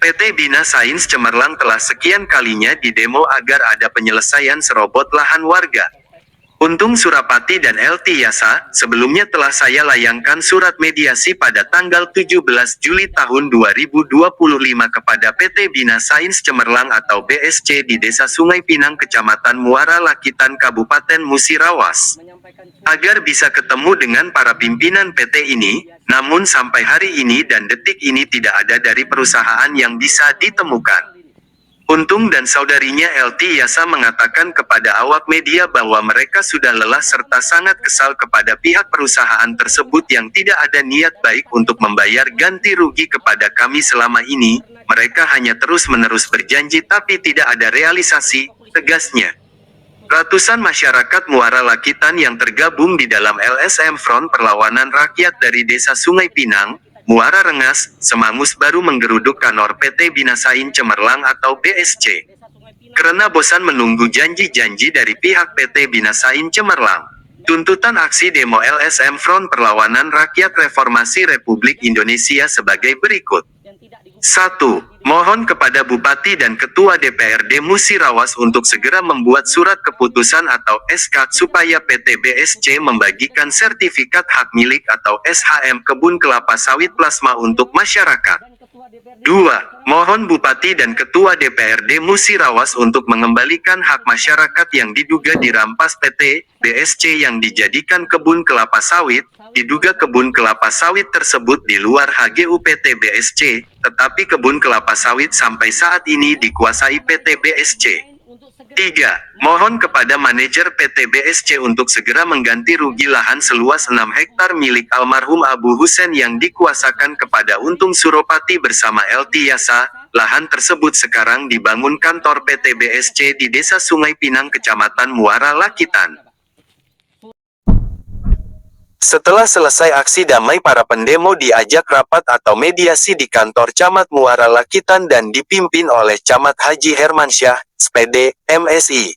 PT Bina Sains Cemerlang telah sekian kalinya didemo agar ada penyelesaian serobot lahan warga. Untung Surapati dan LT Yasa, sebelumnya telah saya layangkan surat mediasi pada tanggal 17 Juli tahun 2025 kepada PT Bina Sains Cemerlang atau BSC di Desa Sungai Pinang Kecamatan Muara Lakitan Kabupaten Musirawas. Agar bisa ketemu dengan para pimpinan PT ini, namun sampai hari ini dan detik ini tidak ada dari perusahaan yang bisa ditemukan. Untung dan saudarinya LT Yasa mengatakan kepada awak media bahwa mereka sudah lelah serta sangat kesal kepada pihak perusahaan tersebut yang tidak ada niat baik untuk membayar ganti rugi kepada kami selama ini. Mereka hanya terus-menerus berjanji tapi tidak ada realisasi, tegasnya. Ratusan masyarakat Muara Lakitan yang tergabung di dalam LSM Front Perlawanan Rakyat dari Desa Sungai Pinang, Muara Rengas, Semangus baru menggeruduk kantor PT Bina Sains Cemerlang atau BSC. Karena bosan menunggu janji-janji dari pihak PT Bina Sains Cemerlang. Tuntutan aksi demo LSM Front Perlawanan Rakyat Reformasi Republik Indonesia sebagai berikut. 1. Mohon kepada Bupati dan Ketua DPRD Musirawas untuk segera membuat surat keputusan atau SK supaya PT BSC membagikan sertifikat hak milik atau SHM kebun kelapa sawit plasma untuk masyarakat. 2. Mohon Bupati dan Ketua DPRD Musirawas untuk mengembalikan hak masyarakat yang diduga dirampas PT BSC yang dijadikan kebun kelapa sawit. Diduga kebun kelapa sawit tersebut di luar HGU PT BSC, tetapi kebun kelapa sawit sampai saat ini dikuasai PT BSC. 3. Mohon kepada manajer PT BSC untuk segera mengganti rugi lahan seluas 6 hektar milik almarhum Abu Husen yang dikuasakan kepada Untung Suropati bersama LT Yasa. Lahan tersebut sekarang dibangun kantor PT BSC di Desa Sungai Pinang Kecamatan Muara Lakitan. Setelah selesai aksi damai, para pendemo diajak rapat atau mediasi di kantor Camat Muara Lakitan dan dipimpin oleh Camat Haji Hermansyah, SPD, MSI.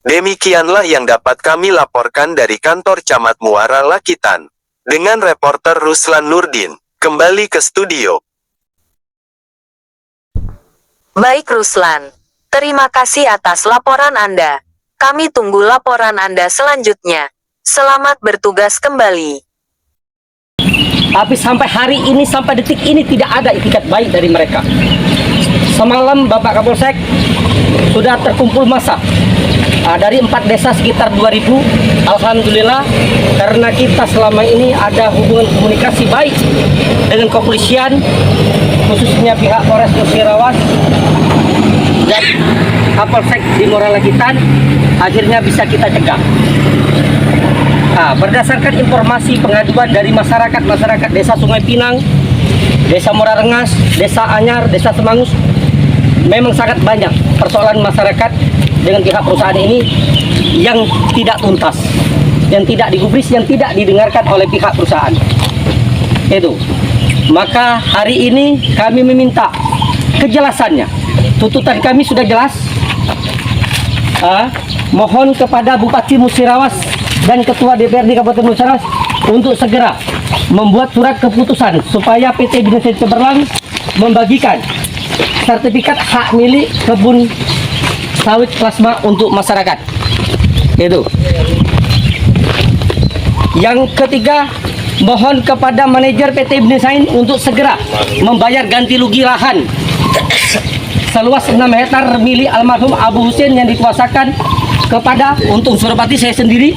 Demikianlah yang dapat kami laporkan dari kantor Camat Muara Lakitan. Dengan reporter Ruslan Nurdin, kembali ke studio. Baik Ruslan, terima kasih atas laporan Anda. Kami tunggu laporan Anda selanjutnya. Selamat bertugas kembali. Tapi sampai hari ini, sampai detik ini tidak ada itikat baik dari mereka. Semalam Bapak Kapolsek sudah terkumpul massa dari 4 desa sekitar 2000. Alhamdulillah, karena kita selama ini ada hubungan komunikasi baik dengan kepolisian, khususnya pihak Polres Musirawas dan Kapolsek di Muara Lakitan, akhirnya bisa kita cegah. Nah, berdasarkan informasi pengaduan dari masyarakat Desa Sungai Pinang, Desa Muara Rengas, Desa Anyar, Desa Semangus, memang sangat banyak persoalan masyarakat dengan pihak perusahaan ini yang tidak tuntas, yang tidak digubris, yang tidak didengarkan oleh pihak perusahaan. Itu. Maka hari ini kami meminta kejelasannya. Tuntutan kami sudah jelas. Mohon kepada Bupati Musirawas dan Ketua DPRD Kabupaten Musirawas untuk segera membuat surat keputusan supaya PT Bina Sains Cemerlang membagikan sertifikat hak milik kebun sawit plasma untuk masyarakat. Itu. Yang ketiga, mohon kepada manajer PT Bina Sains untuk segera membayar ganti rugi lahan seluas 6 hektar milik almarhum Abu Husen yang dikuasakan kepada Untung Suropati, saya sendiri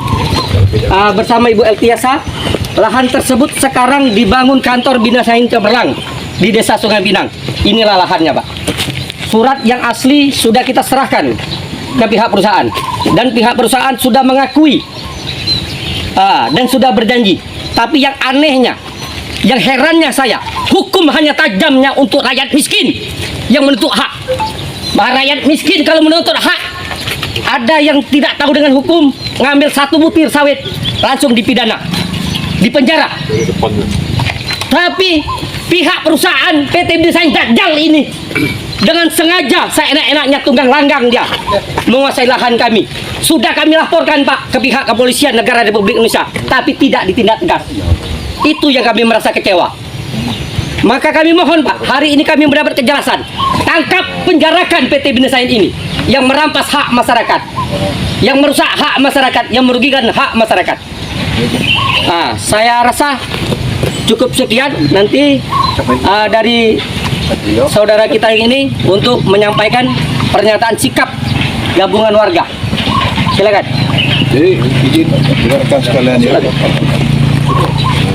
bersama Ibu Eltiasa. Lahan tersebut sekarang dibangun kantor Bina Sains Cemerlang di Desa Sungai Pinang. Inilah lahannya, Pak. Surat yang asli sudah kita serahkan ke pihak perusahaan, dan pihak perusahaan sudah mengakui dan sudah berjanji. Tapi yang anehnya, yang herannya saya, hukum hanya tajamnya untuk rakyat miskin yang menuntut hak. Rakyat miskin kalau menuntut hak, ada yang tidak tahu dengan hukum, ngambil 1 butir sawit langsung dipidana, dipenjara. Tapi pihak perusahaan PT Bina Sains Dajjal ini dengan sengaja seenak-enaknya tunggang langgang dia menguasai lahan kami. Sudah kami laporkan, Pak, ke pihak kepolisian negara Republik Indonesia, tapi tidak ditindak tegas. Itu yang kami merasa kecewa. Maka kami mohon Pak, hari ini kami mendapat kejelasan. Tangkap, penjarakan PT Binasain ini yang merampas hak masyarakat, yang merusak hak masyarakat, yang merugikan hak masyarakat. Nah, saya rasa cukup sekian. Nanti dari saudara kita yang ini untuk menyampaikan pernyataan sikap gabungan warga. Silakan. Jadi izin dengarkan sekalian ya.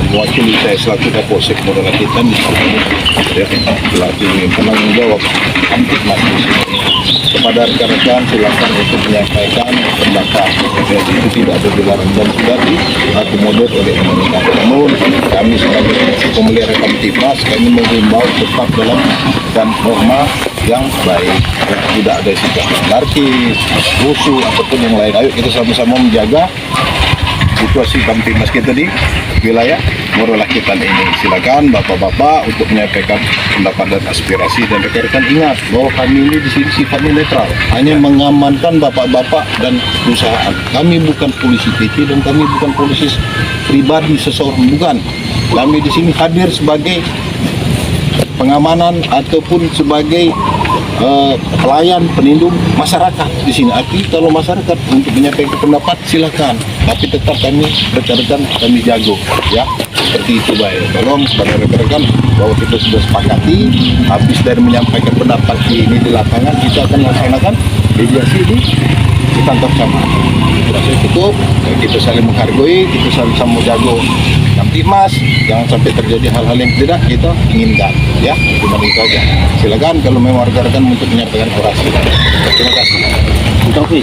Mewakili saya selaku Kapolsek Morakitan ya, selaku penanggung jawab Kamtibmas kepada rekan-rekan silakan untuk menyampaikan pendapat. Ya, itu tidak ada dilarang dan sudah diakomodir oleh pemerintah. Namun kami sebagai pemelihara Kamtibmas kami menghimbau tetap dalam dan norma yang baik, tidak ada sikap anarkis, rusuh ataupun yang lain. Ayo kita sama-sama menjaga situasi Kamtibmas kita di wilayah Morakitan ini. Silakan bapak-bapak untuk menyampaikan pendapat dan aspirasi, dan rekan-rekan ingat bahwa kami ini di sini sifatnya netral, hanya mengamankan bapak-bapak dan perusahaan. Kami bukan polisi PT dan kami bukan polisi pribadi seseorang, bukan. Kami di sini hadir sebagai pengamanan ataupun sebagai pelayan pelindung masyarakat di sini. Arti kalau masyarakat untuk menyampaikan pendapat silakan, tapi tetap kami rekan-rekan kami jago ya, seperti itu baik. Tolong kepada rekan-rekan bahwa kita sudah sepakati habis dari menyampaikan pendapat ini di lapangan, kita akan laksanakan mediasi di kantor sama. Rasa cukup, kita saling menghargai, kita saling sama jago Kamtibmas, jangan sampai terjadi hal-hal yang tidak kita inginkan ya. Cuma itu aja. Silakan kalau memang rekan-rekan untuk menyampaikan orasi. Terima kasih.